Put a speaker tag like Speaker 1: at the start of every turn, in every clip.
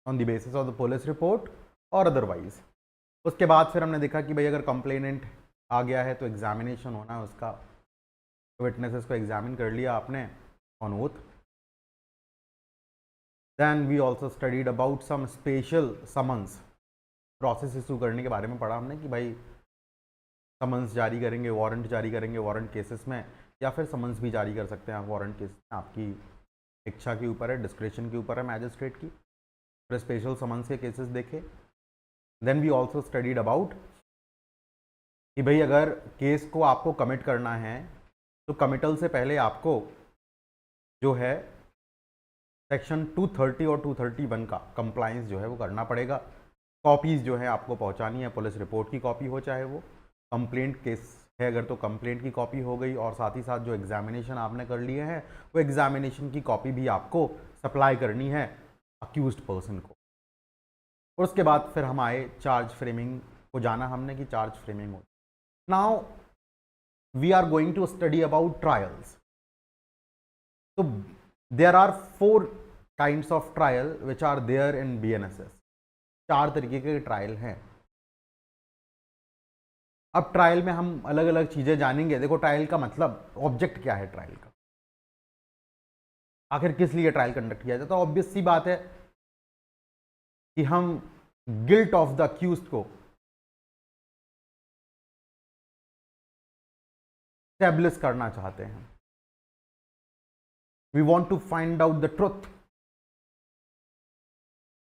Speaker 1: On the basis of the police report और otherwise. उसके बाद फिर हमने देखा कि भाई अगर कंप्लेनेंट आ गया है तो एग्जामिनेशन होना है उसका, विटनेसेस को एग्जामिन कर लिया आपने on oath. Then we also studied about some special summons, process issue करने के बारे में पढ़ा हमने कि भाई समन्स जारी करेंगे, वारंट जारी करेंगे वारंट केसेस में, या फिर समन्स भी जारी कर सकते हैं आप वारंट केस में, आपकी इच्छा के ऊपर है, डिस्क्रिप्शन के ऊपर है मैजिस्ट्रेट की। फिर स्पेशल समन्स के केसेस देखे। Then we also studied about कि भाई अगर केस को आपको कमिट करना है तो कमिटल से पहले आपको जो है सेक्शन 230 और 231 का कंप्लाइंस जो है वो करना पड़ेगा। कॉपीज़ जो है आपको पहुंचानी है, पुलिस रिपोर्ट की कॉपी हो चाहे वो कंप्लेंट केस है अगर तो कंप्लेंट की कॉपी हो गई, और साथ ही साथ जो एग्जामिनेशन आपने कर लिए हैं वो एग्जामिनेशन की कॉपी भी आपको सप्लाई करनी है अक्यूज्ड पर्सन को। और उसके बाद फिर हम आए चार्ज फ्रेमिंग को जाना हमने कि चार्ज फ्रेमिंग हो। Now we are going to study about trials. तो there are 4 kinds of trial which are there in BNSS। 4 तरीके के ट्रायल हैं। अब ट्रायल में हम अलग अलग चीजें जानेंगे। देखो ट्रायल का मतलब, ऑब्जेक्ट क्या है ट्रायल का, आखिर किस लिए ट्रायल कंडक्ट किया जाता है। ऑब्वियस सी बात है कि हम गिल्ट ऑफ द अक्यूज्ड को एस्टैब्लिश करना चाहते हैं। We want to find out the truth.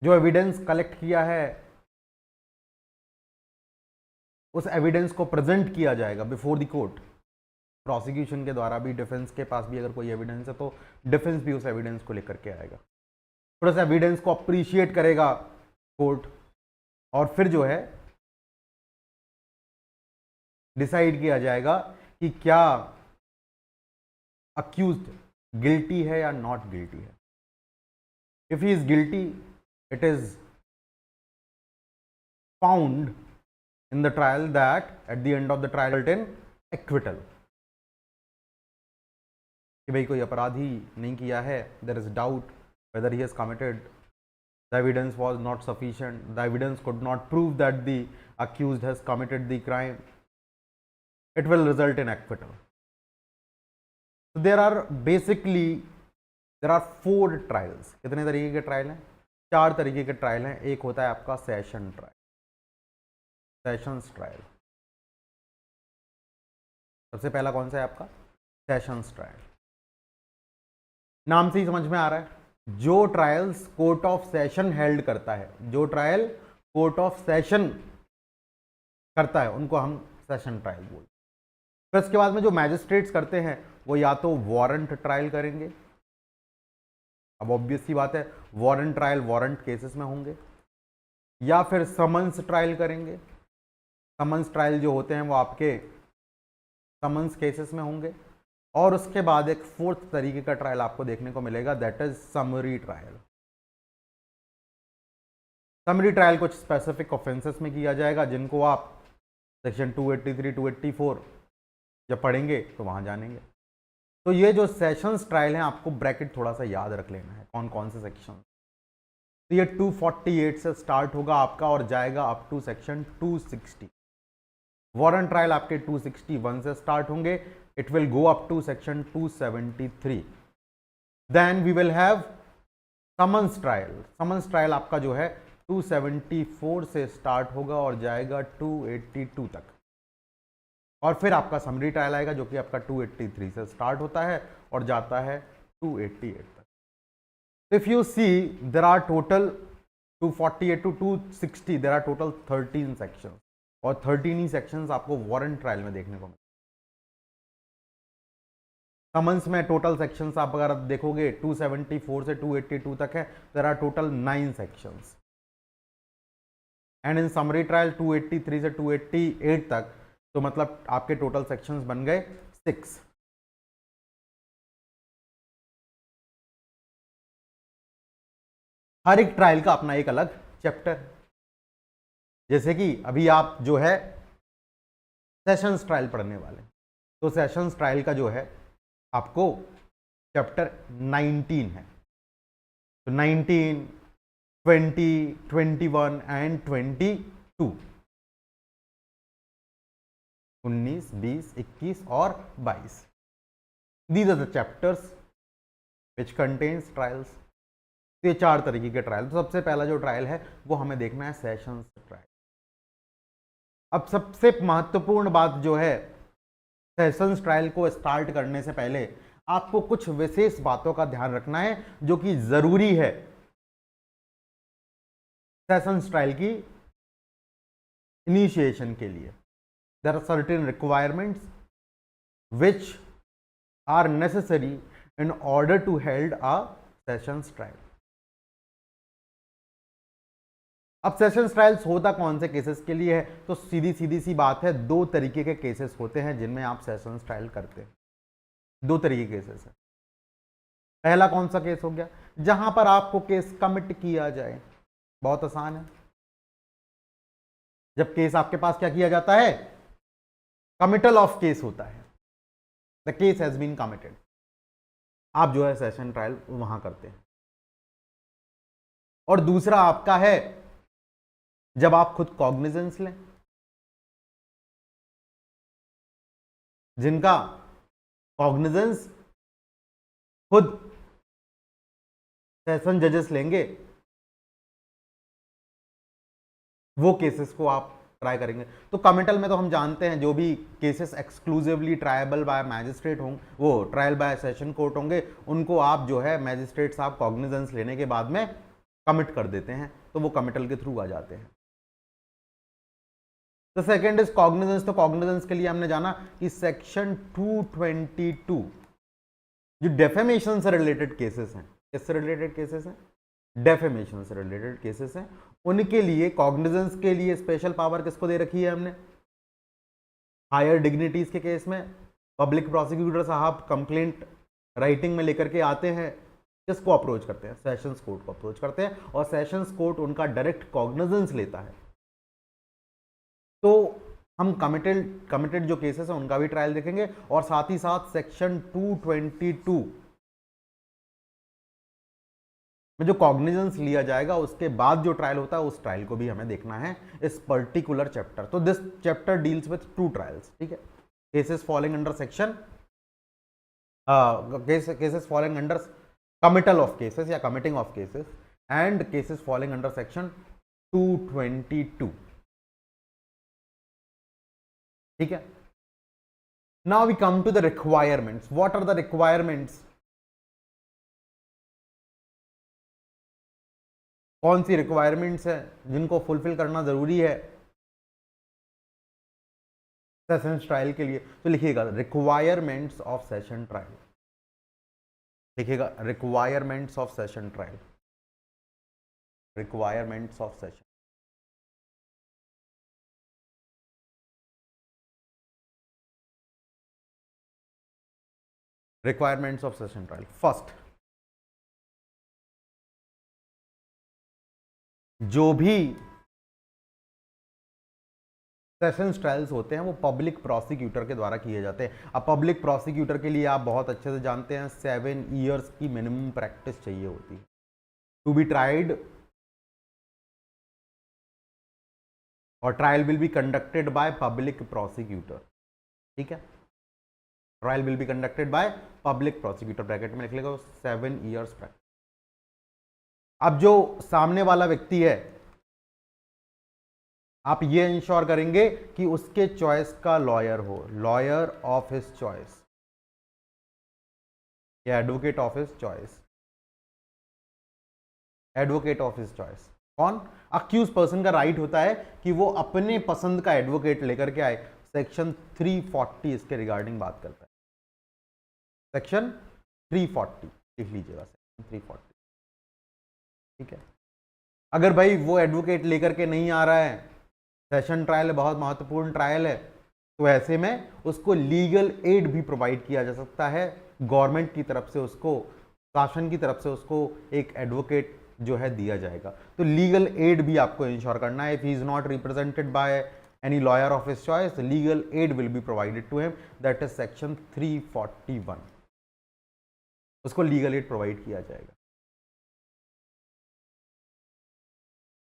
Speaker 1: जो एविडेंस कलेक्ट किया है उस एविडेंस को प्रेजेंट किया जाएगा बिफोर द कोर्ट। प्रोसिक्यूशन के द्वारा भी, डिफेंस के पास भी अगर कोई एविडेंस है तो डिफेंस भी उस एविडेंस को लेकर के आएगा, फिर उस एविडेंस को अप्रिशिएट करेगा कोर्ट, और फिर जो है डिसाइड किया जाएगा कि क्या अक्यूज्ड गिल्टी है या नॉट गिल्टी है। If he is guilty it is found in the trial that at the end of the trial result in acquittal, कि भाई कोई अपराध ही नहीं किया है, there is doubt whether he has committed, the evidence was not sufficient, the evidence could not prove that the accused has committed the crime, it will result in acquittal. So there are basically there are 4 trials। कितने तरीके के trial हैं? 4 तरीके के trial हैं। एक होता है आपका सेशन ट्रायल, सेशंस ट्रायल। सबसे पहला कौन सा है आपका? Sessions trial. नाम से ही समझ में आ रहा है, जो trials court of session held करता है, जो ट्रायल कोर्ट ऑफ सेशन करता है उनको हम सेशन ट्रायल बोलते हैं। फिर इसके बाद में जो मैजिस्ट्रेट्स करते हैं वो या तो वारंट ट्रायल करेंगे। अब ऑब्वियस सी बात है वारंट ट्रायल वारंट केसेस में होंगे, या फिर समन्स ट्रायल करेंगे। समन्स ट्रायल जो होते हैं वो आपके समन्स केसेस में होंगे। और उसके बाद एक 4th तरीके का ट्रायल आपको देखने को मिलेगा, that is summary trial. Summary trial कुछ स्पेसिफिक ऑफेंसेस में किया जाएगा जिनको आप सेक्शन 283 284 जब पढ़ेंगे तो वहां जानेंगे। तो ये जो सेशंस ट्रायल हैं आपको ब्रैकेट थोड़ा सा याद रख लेना है, कौन कौन से सेक्शन। तो ये 248 से स्टार्ट होगा आपका और जाएगा up to section 260। Warrant trial आपके 261 से स्टार्ट होंगे, it will go up to section 273। Then we will have summons trial. Summons trial आपका जो है 274 से स्टार्ट होगा और जाएगा 282 तक। और फिर आपका समरी ट्रायल आएगा जो कि आपका 283 से स्टार्ट होता है और जाता है 288 तक। If you see there are total 248 to 260 there are total 13 section, और 13 ही सेक्शंस आपको वारंट ट्रायल में देखने को मिले। समन्स में टोटल सेक्शंस आप अगर देखोगे 274 से 282 तक है, there are total 9 sections. And in summary trial 283 से 288 तक, तो मतलब आपके टोटल सेक्शंस बन गए 6। हर एक ट्रायल का अपना एक अलग चैप्टर। जैसे कि अभी आप जो है सेशंस ट्रायल पढ़ने वाले, तो सेशंस ट्रायल का जो है आपको चैप्टर 19 है। तो 19, 20, 21 एंड 22, 19, 20, 21 और 22. These are the chapters which contains trials. तो ये 4 तरीके के ट्रायल. तो सबसे पहला जो ट्रायल है वो हमें देखना है सेशंस ट्रायल. अब सबसे महत्वपूर्ण बात जो है, सेशंस ट्रायल को स्टार्ट करने से पहले आपको कुछ विशेष बातों का ध्यान रखना है जो कि जरूरी है सेशंस ट्रायल की इनिशिएशन के लिए. There are certain requirements which are necessary in order to held a sessions trial. अब सेशंस ट्रायल्स होता कौन से केसेस के लिए है? तो सीधी सी बात है, 2 तरीके के केसेस होते हैं जिनमें आप सेशंस ट्रायल करते हैं. 2 तरीके के केसेस है. पहला कौन सा केस हो गया? जहां पर आपको केस कमिट किया जाए. बहुत आसान है. जब केस आपके पास क्या किया जाता है? कमिटल ऑफ केस होता है. The case has been committed. आप जो है सेशन ट्रायल वहां करते हैं. और दूसरा आपका है जब आप खुद कॉग्निजेंस लें. जिनका कॉग्निजेंस खुद सेशन जजेस लेंगे, वो केसेस को आप ट्राई करेंगे. तो कमिटल में तो हम जानते हैं जो भी cases exclusively triable bye magistrate होंगे, वो ट्रायल बाय सेशन कोर्ट होंगे, उनको आप जो है मैजिस्ट्रेट साहब कॉग्निजेंस लेने के बाद में कमिट कर देते हैं, तो वो कमिटल के थ्रू आ जाते हैं. तो सेकेंड इज कॉग्निजेंस. तो कॉग्निजेंस के लिए हमने जाना कि सेक्शन 222 जो डेफेमेशन से रिलेटेड केसेस हैं, किससे रिलेटेड केसेस हैं? डेफेमेशन से रिलेटेड केसेस हैं. उनके लिए कॉग्निजेंस के लिए स्पेशल पावर किसको दे रखी है हमने? हायर डिग्निटीज के केस में पब्लिक प्रोसिक्यूटर साहब कंप्लेंट राइटिंग में लेकर के आते हैं, किसको अप्रोच करते हैं? सेशंस कोर्ट को अप्रोच करते हैं, और सेशंस कोर्ट उनका डायरेक्ट कॉग्निजेंस लेता है. तो हम कमिटेड जो केसेस हैं उनका भी ट्रायल देखेंगे, और साथ ही साथ सेक्शन 222 में जो कॉग्निजेंस लिया जाएगा उसके बाद जो ट्रायल होता है उस ट्रायल को भी हमें देखना है इस पर्टिकुलर चैप्टर. तो this chapter deals with 2 trials. ठीक है. Cases falling under section cases falling under committal of cases या committing of cases, and cases falling under section 222. ठीक है. Now we come to the requirements. What are the requirements? कौन सी requirements हैं जिनको fulfil करना जरूरी है सेशन ट्रायल के लिए? तो लिखिएगा रिक्वायरमेंट्स ऑफ सेशन ट्रायल. लिखिएगा requirements of session trial. Requirements of session. Requirements of session trial. First, जो भी सेशंस ट्रायल्स होते हैं वो पब्लिक प्रोसिक्यूटर के द्वारा किए जाते हैं. अब पब्लिक प्रोसिक्यूटर के लिए आप बहुत अच्छे से जानते हैं 7 ईयर्स की मिनिमम प्रैक्टिस चाहिए होती है टू बी ट्राइड, और trial will be conducted by public prosecutor. ठीक है. Trial will be conducted by public prosecutor. Bracket में लिख लेगा 7 ईयर्स प्रैक्टिस. अब जो सामने वाला व्यक्ति है, आप ये इंश्योर करेंगे कि उसके चॉइस का लॉयर हो, लॉयर ऑफ हिज चॉइस या advocate of his choice. Advocate of his choice कौन? अक्यूज पर्सन का राइट होता है कि वो अपने पसंद का एडवोकेट लेकर के आए. सेक्शन 340 इसके रिगार्डिंग बात करता है. सेक्शन 340 लिख लीजिएगा. सेक्शन 340. ठीक है. अगर भाई वो एडवोकेट लेकर के नहीं आ रहा है, सेशन ट्रायल बहुत महत्वपूर्ण ट्रायल है, तो ऐसे में उसको लीगल एड भी प्रोवाइड किया जा सकता है. गवर्नमेंट की तरफ से उसको, शासन की तरफ से उसको एक एडवोकेट जो है दिया जाएगा. तो लीगल एड भी आपको इंश्योर करना है. If he is not represented by any lawyer of his choice, legal aid will be provided to him. That is section 341. उसको लीगल एड प्रोवाइड किया जाएगा.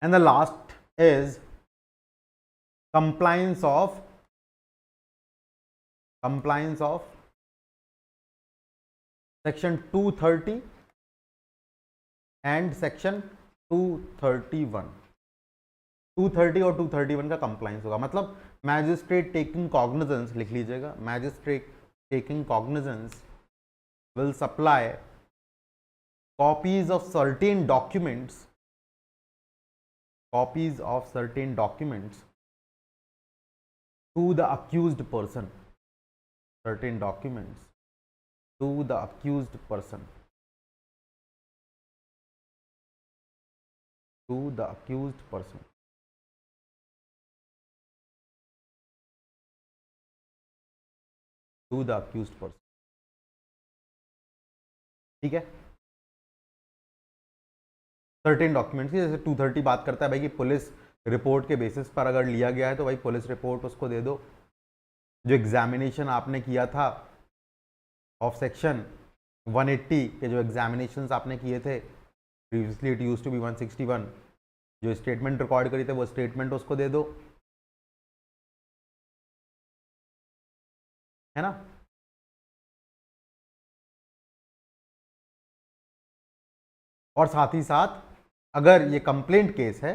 Speaker 1: And the last is compliance of section 230 and section 231। 230 और 231 का compliance होगा, मतलब magistrate taking cognizance, लिख लीजिएगा, magistrate taking cognizance will supply copies of certain documents to the accused person, certain documents to the accused person, to the accused person, to the accused person। ठीक है, certain documents की, जैसे 230 बात करता है भाई कि पुलिस रिपोर्ट के बेसिस पर अगर लिया गया है तो भाई पुलिस रिपोर्ट उसको दे दो। जो एग्जामिनेशन आपने किया था ऑफ सेक्शन 180 के, जो एग्जामिनेशंस आपने किए थे previously, it used to be 161, जो स्टेटमेंट रिकॉर्ड करी थे वो स्टेटमेंट उसको दे दो, है ना। और साथ ही साथ अगर ये कंप्लेंट केस है,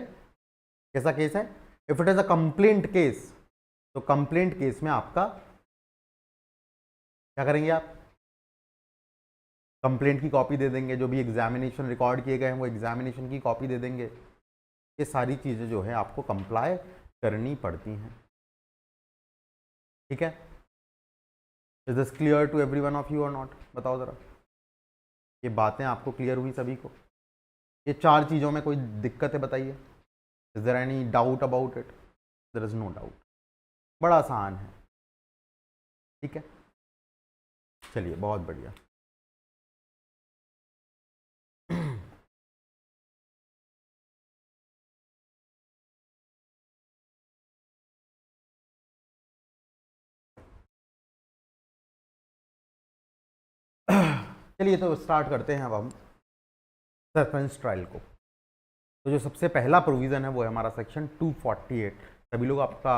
Speaker 1: कैसा केस है, if it is a complaint case, तो कंप्लेंट केस में आपका क्या करेंगे, आप कंप्लेंट की कॉपी दे देंगे, जो भी एग्जामिनेशन रिकॉर्ड किए गए हैं वो एग्जामिनेशन की कॉपी दे देंगे। ये सारी चीज़ें जो है आपको कंप्लाई करनी पड़ती हैं। ठीक है, is this clear to every one of you or not? बताओ ज़रा, ये बातें आपको क्लियर हुई सभी को? ये चार चीज़ों में कोई दिक्कत है बताइए? Is there any doubt about it? There is no doubt, बड़ा आसान है। ठीक है, चलिए बहुत बढ़िया। चलिए तो स्टार्ट करते हैं अब हम सरफेंस ट्रायल को। तो जो सबसे पहला प्रोविज़न है वो है हमारा सेक्शन 248। सभी लोग आपका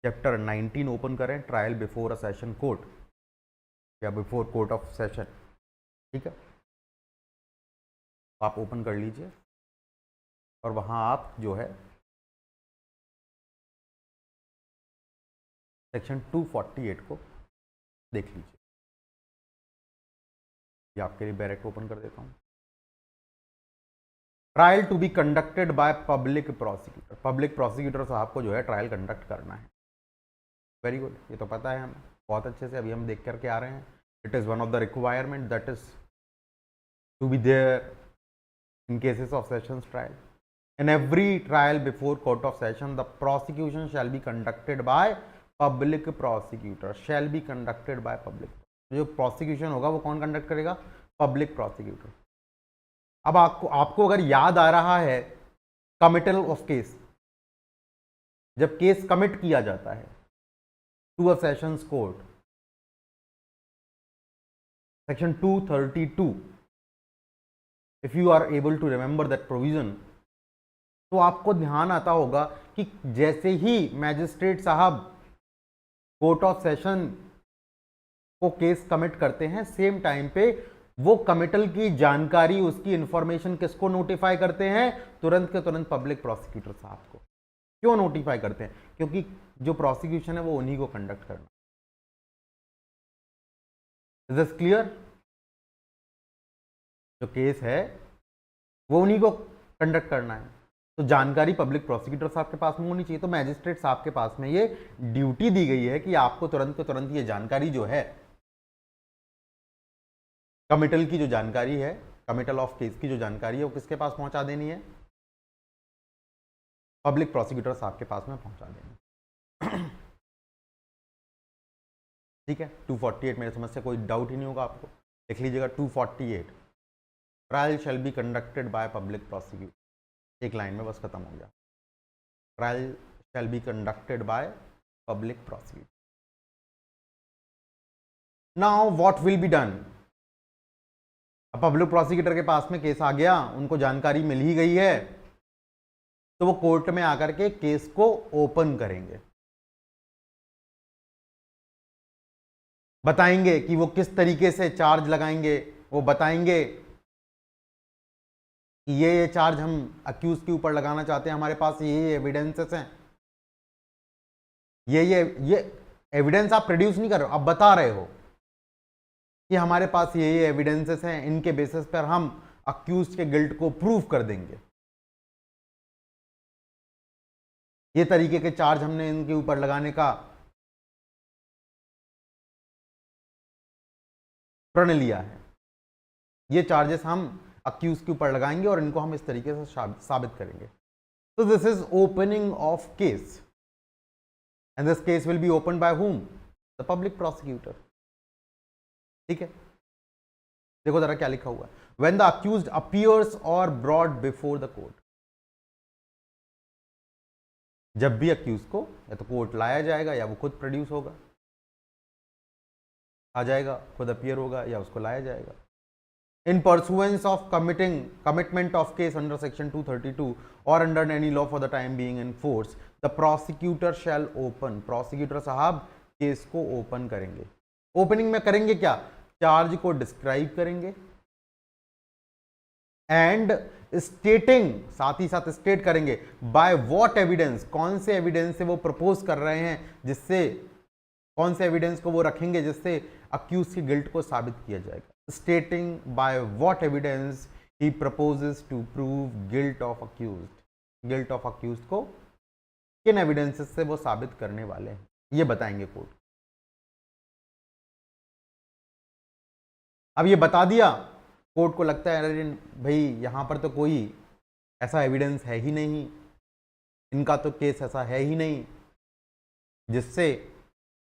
Speaker 1: चैप्टर 19 ओपन करें, trial before a session court या बिफोर कोर्ट ऑफ सेशन। ठीक है, आप ओपन कर लीजिए और वहाँ आप जो है सेक्शन 248 को देख लीजिए। ये आपके लिए डायरेक्ट ओपन कर देता हूँ। Trial to be conducted by public prosecutor. Public prosecutor साहब को जो है ट्रायल कंडक्ट करना है। वेरी गुड, ये तो पता है हमें बहुत अच्छे से, अभी हम देख करके आ रहे हैं। It is one of the requirement that is to be there in cases of sessions trial. In every trial before court of session, the prosecution shall be conducted by public prosecutor. Shall be conducted by public. जो prosecution होगा वो कौन conduct करेगा? Public prosecutor. अब आपको अगर याद आ रहा है committal of case, जब केस कमिट किया जाता है to a sessions court, section 232, if you are able to remember that provision, तो आपको ध्यान आता होगा कि जैसे ही मैजिस्ट्रेट साहब कोर्ट ऑफ सेशन को केस कमिट करते हैं, सेम टाइम पे वो कमिटल की जानकारी, उसकी इंफॉर्मेशन किसको नोटिफाई करते हैं? तुरंत के तुरंत पब्लिक प्रोसिक्यूटर साहब को। क्यों नोटिफाई करते हैं? क्योंकि जो प्रोसिक्यूशन है वो उन्हीं को कंडक्ट करना। Is this clear? जो केस है वो उन्हीं को कंडक्ट करना है, तो जानकारी पब्लिक प्रोसिक्यूटर साहब के पास में होनी चाहिए। तो मैजिस्ट्रेट साहब के पास में ये ड्यूटी दी गई है कि आपको तुरंत के तुरंत ये जानकारी जो है, कमिटल की जो जानकारी है, कमिटल ऑफ केस की जो जानकारी है, वो किसके पास पहुंचा देनी है? पब्लिक प्रोसिक्यूटर साहब के पास में पहुंचा देनी। ठीक है, 248 मेरे समझ से कोई डाउट ही नहीं होगा आपको। लिख लीजिएगा 248, trial shall be conducted by public prosecutor. एक लाइन में बस खत्म हो गया। Trial shall be conducted by public prosecutor. Now what will be done? अब पब्लिक प्रोसिक्यूटर के पास में केस आ गया, उनको जानकारी मिल ही गई है, तो वो कोर्ट में आकर के केस को ओपन करेंगे, बताएंगे कि वो किस तरीके से चार्ज लगाएंगे, वो बताएंगे कि ये चार्ज हम अक्यूज के ऊपर लगाना चाहते हैं, हमारे पास ये एविडेंसेस हैं, ये एविडेंस आप प्रोड्यूस नहीं कर रहे हो, आप बता रहे हो कि हमारे पास ये एविडेंसेस हैं, इनके बेसिस पर हम अक्यूज के गिल्ट को प्रूव कर देंगे, ये तरीके के चार्ज हमने इनके ऊपर लगाने का प्रण लिया है, ये चार्जेस हम अक्यूज के ऊपर लगाएंगे और इनको हम इस तरीके से साबित करेंगे। तो this is opening of case and this case will be open by whom? The public prosecutor. ठीक है, देखो जरा क्या लिखा हुआ है, व्हेन द अक्यूज्ड अपीयर्स और ब्रॉड बिफोर द कोर्ट। जब भी अक्यूज को या तो कोर्ट लाया जाएगा या वो खुद प्रोड्यूस होगा, आ जाएगा, खुद अपीयर होगा या उसको लाया जाएगा। In pursuance of commitment of case under section 232 और under any law for the time being in force, the prosecutor shall open, prosecutor साहब केस को ओपन करेंगे। ओपनिंग में करेंगे क्या? चार्ज को डिस्क्राइब करेंगे एंड स्टेटिंग, साथ ही साथ स्टेट करेंगे बाय व्हाट एविडेंस, कौन से एविडेंस से वो प्रपोज कर रहे हैं, जिससे कौन से एविडेंस को वो रखेंगे जिससे अक्यूज की गिल्ट को साबित किया जाएगा। Stating by what evidence he proposes to prove guilt of accused, guilt of accused को किन एविडेंसेस से वो साबित करने वाले हैं, ये बताएंगे कोर्ट। अब ये बता दिया, कोर्ट को लगता है अरे भाई यहां पर तो कोई ऐसा एविडेंस है ही नहीं, इनका तो केस ऐसा है ही नहीं जिससे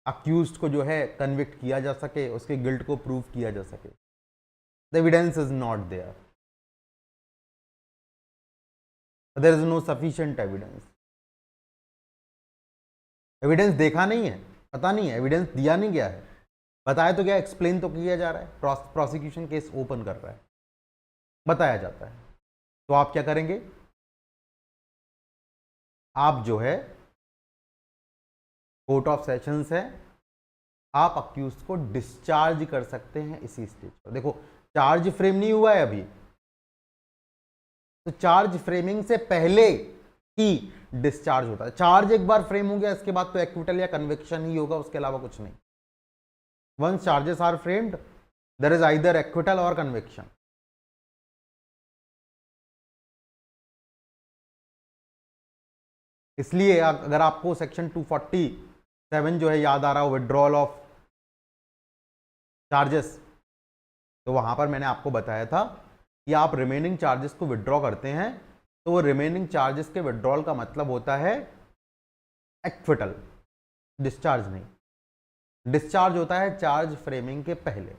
Speaker 1: अक्यूज्ड को जो है कन्विक्ट किया जा सके, उसके गिल्ट को प्रूव किया जा सके। The evidence is not there, there is no sufficient evidence. Evidence देखा नहीं है, पता नहीं है, एविडेंस दिया नहीं गया है, बताया तो क्या, एक्सप्लेन तो किया जा रहा है, प्रोसिक्यूशन केस ओपन कर रहा है, बताया जाता है। तो आप क्या करेंगे? आप जो है कोर्ट ऑफ सेशंस है, आप अक्यूज को डिस्चार्ज कर सकते हैं इसी स्टेज पर। देखो चार्ज फ्रेम नहीं हुआ है अभी, तो चार्ज फ्रेमिंग से पहले ही डिस्चार्ज होता है। चार्ज एक बार फ्रेम हो गया, इसके बाद तो एक्विटल या कन्विक्शन ही होगा, उसके अलावा कुछ नहीं। Once charges are framed there is either acquittal or conviction. इसलिए अगर आपको सेक्शन 247 जो है याद आ रहा हो, विड्रॉल ऑफ चार्जेस, तो वहां पर मैंने आपको बताया था कि आप रिमेनिंग चार्जेस को विड्रॉ करते हैं, तो वो रिमेनिंग चार्जेस के विड्रॉल का मतलब होता है एक्विटल, डिस्चार्ज नहीं। डिस्चार्ज होता है चार्ज फ्रेमिंग के पहले।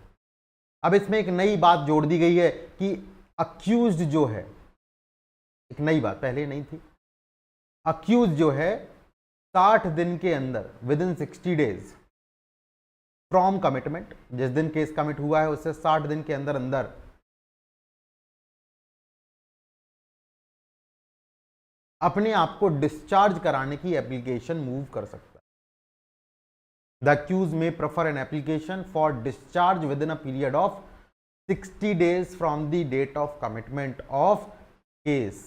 Speaker 1: अब इसमें एक नई बात जोड़ दी गई है कि अक्यूज्ड जो है, एक नई बात पहले नहीं थी, अक्यूज जो है 60 दिन के अंदर, with in 60 days from commitment, जिस दिन केस कमिट हुआ है उससे 60 दिन के अंदर अंदर अपने आप को डिस्चार्ज कराने की एप्लीकेशन मूव कर सकता है। The accused may prefer an application for discharge within a period of 60 days from the date of commitment of case.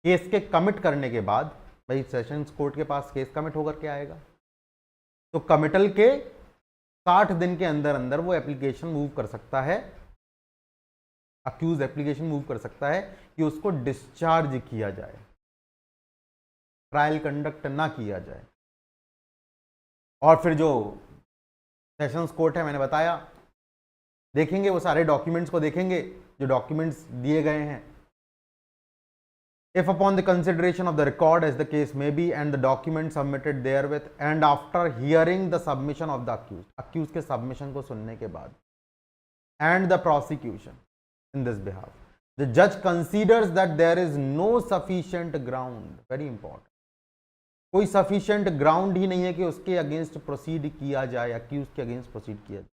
Speaker 1: Case के कमिट करने के बाद, भाई सेशंस कोर्ट के पास केस कमिट होकर के आएगा, तो कमिटल के 60 दिन के अंदर अंदर वो एप्लीकेशन मूव कर सकता है, अक्यूज एप्लीकेशन मूव कर सकता है कि उसको डिस्चार्ज किया जाए, ट्रायल कंडक्ट ना किया जाए। और फिर जो सेशंस कोर्ट है, मैंने बताया, देखेंगे वो सारे डॉक्यूमेंट्स को, देखेंगे जो डॉक्यूमेंट्स दिए गए हैं। If upon the consideration of the record as the case may be and the document submitted therewith and after hearing the submission of the accused के submission को सुनने के बाद and the prosecution in this behalf, the judge considers that there is no sufficient ground, very important, कोई sufficient ground ही नहीं है कि उसके अगेंस्ट प्रोसीड किया जाए, accused के अगेंस्ट प्रोसीड किया जाए,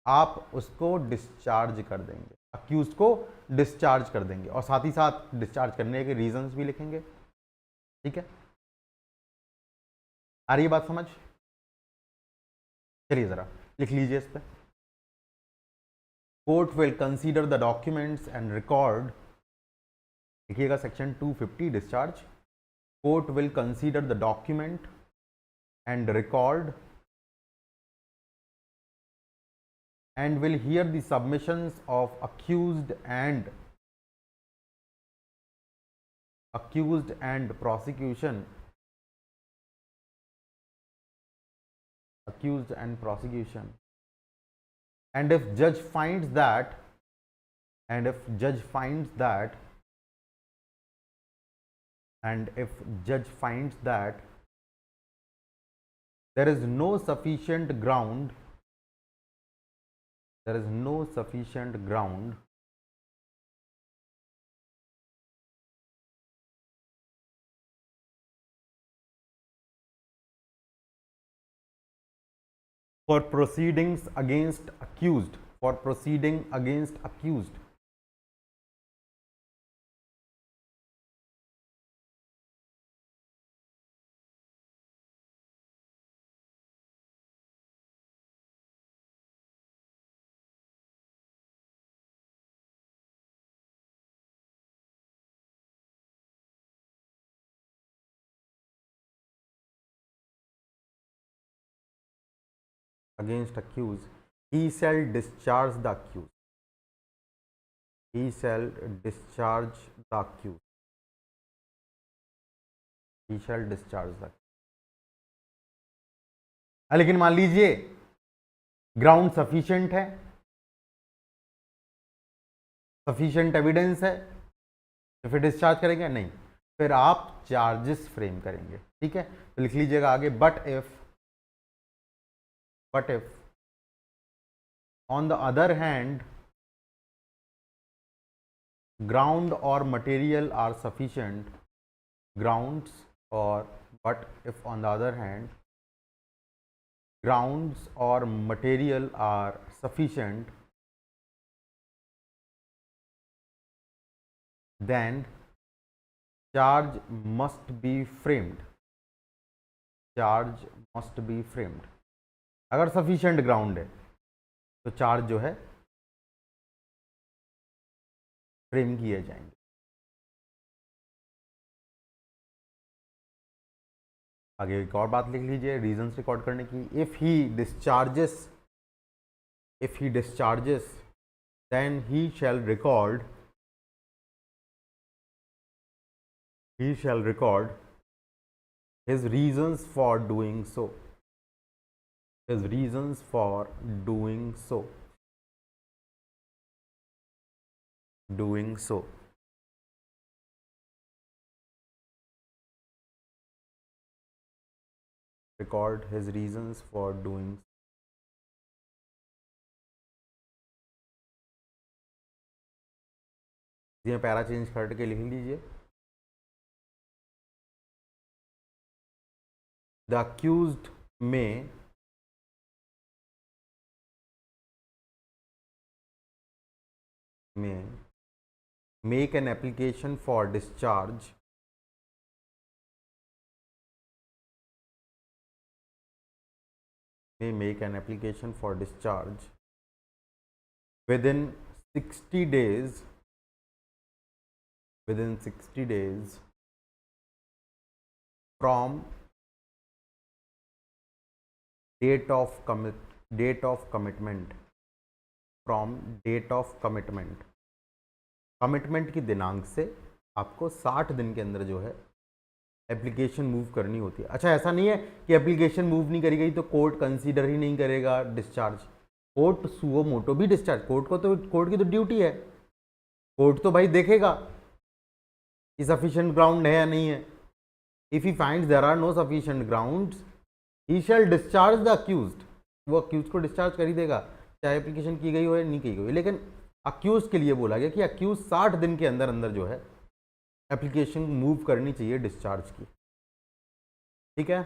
Speaker 1: आप उसको डिस्चार्ज कर देंगे। अक्यूज को डिस्चार्ज कर देंगे और साथ ही साथ डिस्चार्ज करने के रीजंस भी लिखेंगे। ठीक है, आ रही है बात समझ? चलिए जरा लिख लीजिए इस पे। Court will consider the documents and record, लिखिएगा section 250 discharge. Court will consider the document and record and will hear the submissions of accused and prosecution and if judge finds that there is no sufficient ground for proceedings against accused, he shall discharge the accused. लेकिन मान लीजिए ground sufficient है, sufficient evidence है, तो फिर discharge करेंगे? नहीं, फिर आप चार्जेस फ्रेम करेंगे। ठीक है, तो लिख लीजिएगा आगे, but if on the other hand ground or material are sufficient, but if on the other hand grounds or material are sufficient, then charge must be framed. अगर सफिशिएंट ग्राउंड है तो चार्ज जो है फ्रेम किए जाएंगे। आगे एक और बात लिख लीजिए रीजंस रिकॉर्ड करने की। If he discharges then he shall record his reasons for doing so. Record his reasons for doing so. ये पैरा चेंज करके लिख लीजिए। The accused may make an application for discharge within 60 days from date of commitment commitment की दिनांक से आपको 60 दिन के अंदर जो है एप्लीकेशन मूव करनी होती है। अच्छा, ऐसा नहीं है कि एप्लीकेशन मूव नहीं करी गई तो कोर्ट कंसीडर ही नहीं करेगा डिस्चार्ज। कोर्ट सुओ मोटो भी डिस्चार्ज, कोर्ट की तो ड्यूटी है। कोर्ट तो भाई देखेगा कि सफिशिएंट ग्राउंड है या नहीं है। If he finds there are no sufficient grounds he shall discharge the accused. वो अक्यूज को डिस्चार्ज कर ही देगा, चाहे एप्लीकेशन की गई हो या नहीं की गई हो। लेकिन अक्यूज के लिए बोला गया कि अक्यूज 60 दिन के अंदर अंदर जो है एप्लीकेशन मूव करनी चाहिए डिस्चार्ज की। ठीक है,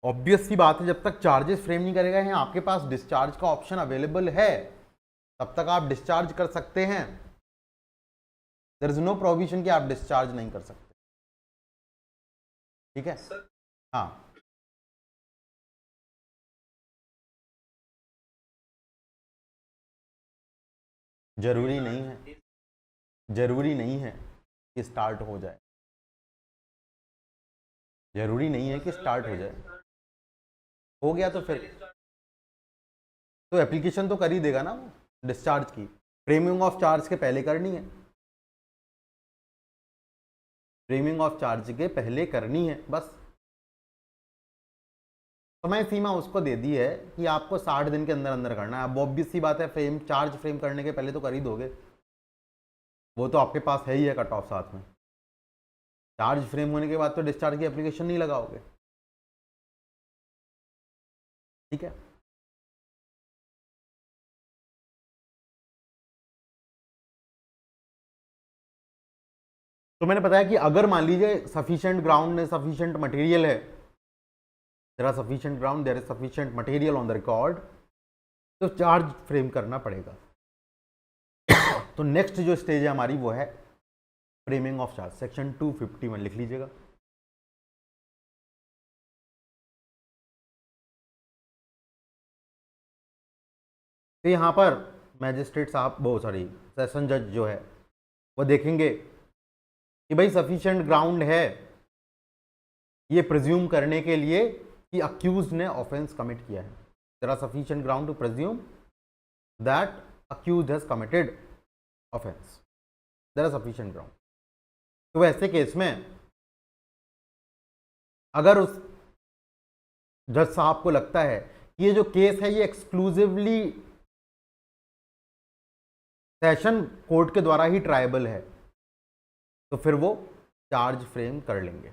Speaker 1: ऑब्वियस सी बात है, जब तक चार्जेस फ्रेम नहीं करेगा है आपके पास डिस्चार्ज का ऑप्शन अवेलेबल है। तब तक आप डिस्चार्ज कर सकते हैं। देयर इज नो प्रोविजन कि आप डिस्चार्ज नहीं कर सकते। ठीक है। हाँ, जरूरी नहीं है, जरूरी नहीं है कि स्टार्ट हो जाए, जरूरी नहीं है कि स्टार्ट हो जाए। हो गया तो फिर तो एप्लीकेशन तो कर ही देगा ना वो डिस्चार्ज की। फ्रेमिंग ऑफ चार्ज के पहले करनी है, फ्रेमिंग ऑफ चार्ज के पहले करनी है बस। समय सीमा उसको दे दी है कि आपको 60 दिन के अंदर अंदर करना है। अब ऑब्वियस सी बात है, चार्ज फ्रेम करने के पहले तो कर ही दोगे, वो तो आपके पास है ही है कट ऑफ साथ में। चार्ज फ्रेम होने के बाद तो डिस्चार्ज की एप्लीकेशन नहीं लगाओगे। ठीक है। तो मैंने बताया कि अगर मान लीजिए सफिशिएंट ग्राउंड है, सफिशिएंट मटेरियल है, there are sufficient ground, there is sufficient material on the record, तो चार्ज फ्रेम करना पड़ेगा। तो नेक्स्ट जो स्टेज है हमारी वो है फ्रेमिंग ऑफ चार्ज। सेक्शन 251 लिख लीजिएगा। तो यहां पर मैजिस्ट्रेट साहब, वो सॉरी सेशन जज जो है वो देखेंगे कि भाई सफिशिएंट ग्राउंड है ये प्रिज्यूम करने के लिए कि अक्यूज ने ऑफेंस कमिट किया है। There are sufficient ground to presume that accused has committed offence, there are sufficient ground. तो ऐसे केस में अगर उस जज साहब को लगता है कि ये जो केस है ये एक्सक्लूसिवली सेशन कोर्ट के द्वारा ही ट्रायबल है, तो फिर वो चार्ज फ्रेम कर लेंगे।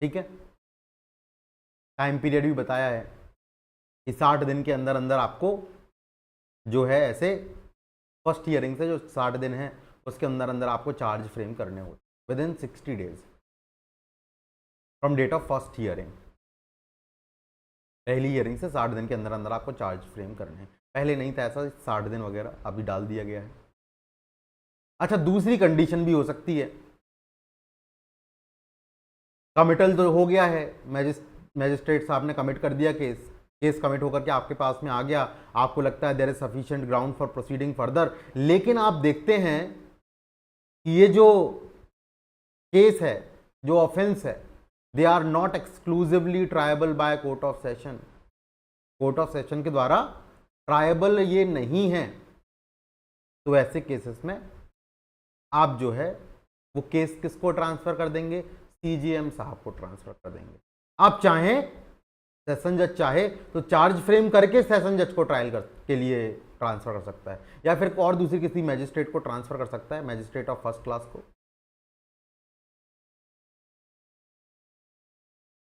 Speaker 1: ठीक है। टाइम पीरियड भी बताया है कि 60 दिन के अंदर अंदर आपको जो है ऐसे फर्स्ट हियरिंग से जो 60 दिन है उसके अंदर अंदर आपको चार्ज फ्रेम करने होते within 60 days from date of first hearing. पहली हियरिंग से 60 दिन के अंदर अंदर आपको चार्ज फ्रेम करने हैं। पहले नहीं था ऐसा 60 दिन वगैरह, अभी डाल दिया गया है। अच्छा, दूसरी कंडीशन भी हो सकती है, कमिटल तो हो गया है, मैजिस्ट्रेट साहब ने कमिट कर दिया केस, केस कमिट होकर के आपके पास में आ गया, आपको लगता है there is sufficient ground for proceeding further, लेकिन आप देखते हैं कि ये जो केस है, जो ऑफेंस है, they are not exclusively triable by court of session. Court of session के द्वारा ट्रायबल ये नहीं है। तो ऐसे केसेस में आप जो है वो केस किसको ट्रांसफर कर देंगे? सीजीएम साहब को ट्रांसफर कर देंगे। आप चाहें, सेशन जज चाहे तो चार्ज फ्रेम करके सेशन जज को ट्रायल के लिए ट्रांसफर कर सकता है, या फिर और दूसरी किसी मैजिस्ट्रेट को ट्रांसफर कर सकता है, मैजिस्ट्रेट ऑफ फर्स्ट क्लास को।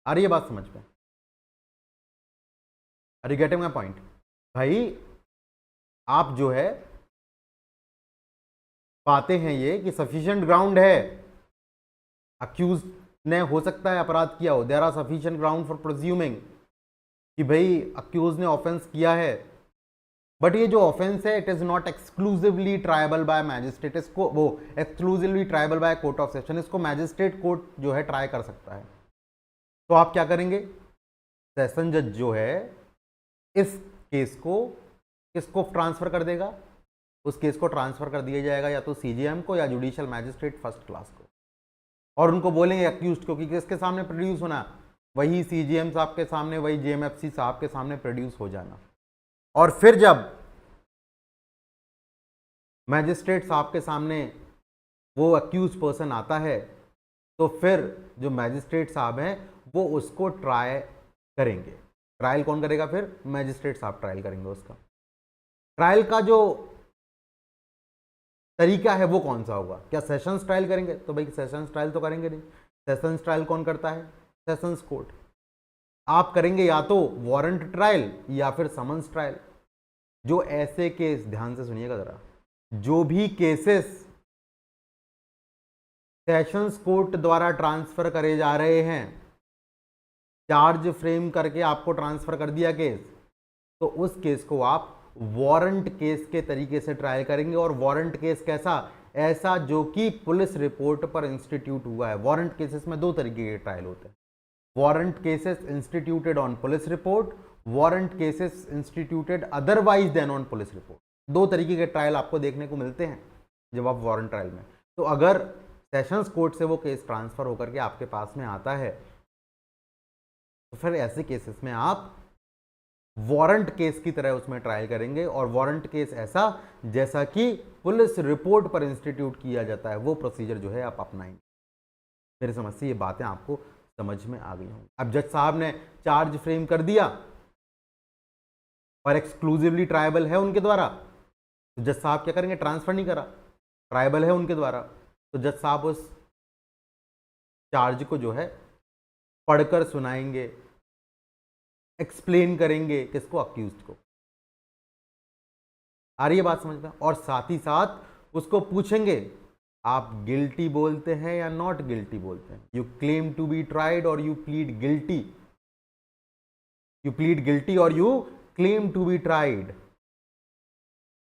Speaker 1: आ रही है बात समझ में? Are you getting my point? भाई आप जो है पाते हैं ये कि सफिशिएंट ग्राउंड है, अक्यूज ने हो सकता है अपराध किया हो, there are sufficient ground for presuming कि भाई अक्यूज ने ऑफेंस किया है, बट ये जो ऑफेंस है it is not exclusively triable bye magistrate, इसको वो exclusively triable by court of session, इसको मैजिस्ट्रेट कोर्ट जो है ट्राई कर सकता है। तो आप क्या करेंगे? सेशन जज जो है इस केस को किसको ट्रांसफर कर देगा? उस केस को ट्रांसफर कर दिया जाएगा या तो सीजीएम को या जुडिशियल मैजिस्ट्रेट फर्स्ट क्लास को, और उनको बोलेंगे अक्यूज्ड को कि किसके सामने प्रोड्यूस होना? वही सीजीएम साहब के सामने, वही जेएमएफसी साहब के सामने प्रोड्यूस हो जाना। और फिर जब मैजिस्ट्रेट साहब के सामने वो अक्यूज पर्सन आता है तो फिर जो मैजिस्ट्रेट साहब हैं वो उसको ट्राई करेंगे। ट्रायल कौन करेगा? फिर मैजिस्ट्रेट साहब ट्रायल करेंगे उसका। ट्रायल का जो तरीका है वो कौन सा होगा? क्या सेशंस ट्रायल करेंगे? तो भाई सेशंस ट्रायल तो करेंगे नहीं। सेशंस ट्रायल कौन करता है? Sessions court. आप करेंगे या तो वारंट ट्रायल या फिर समन्स ट्रायल। जो ऐसे केस, ध्यान से सुनिएगा जरा, जो भी केसेस सेशंस कोर्ट द्वारा ट्रांसफर करे जा रहे हैं, चार्ज फ्रेम करके आपको ट्रांसफर कर दिया केस, तो उस केस को आप वारंट केस के तरीके से ट्रायल करेंगे। और वारंट केस कैसा? ऐसा जो कि पुलिस रिपोर्ट पर इंस्टीट्यूट हुआ है। वारंट केसेस में दो तरीके के ट्रायल होते हैं, warrant cases instituted on police report, warrant cases instituted otherwise than on police report. दो तरीके के ट्रायल आपको देखने को मिलते हैं जब आप वारंट ट्रायल में। तो अगर सेशंस कोर्ट से वो केस ट्रांसफर होकर के आपके पास में आता है, तो फिर ऐसे केसेस में आप वारंट केस की तरह उसमें ट्रायल करेंगे। और वारंट केस ऐसा जैसा कि पुलिस रिपोर्ट पर इंस्टीट्यूट किया जाता है, वो प्रोसीजर जो है आप अपनाएंगे। मेरे समझ से ये बातें आपको समझ में आ गई होंगी। अब जज साहब ने चार्ज फ्रेम कर दिया और एक्सक्लूसिवली ट्रायबल है उनके द्वारा, तो जज साहब क्या करेंगे? ट्रांसफर नहीं करा, ट्रायबल है उनके द्वारा, तो जज साहब उस चार्ज को जो है पढ़कर सुनाएंगे, एक्सप्लेन करेंगे किसको? अक्यूज्ड को। आ रही है बात समझ में? और साथ ही साथ उसको पूछेंगे आप गिल्टी बोलते हैं या नॉट गिल्टी बोलते हैं। You claim to be tried और you plead guilty, you plead guilty और you claim to be tried.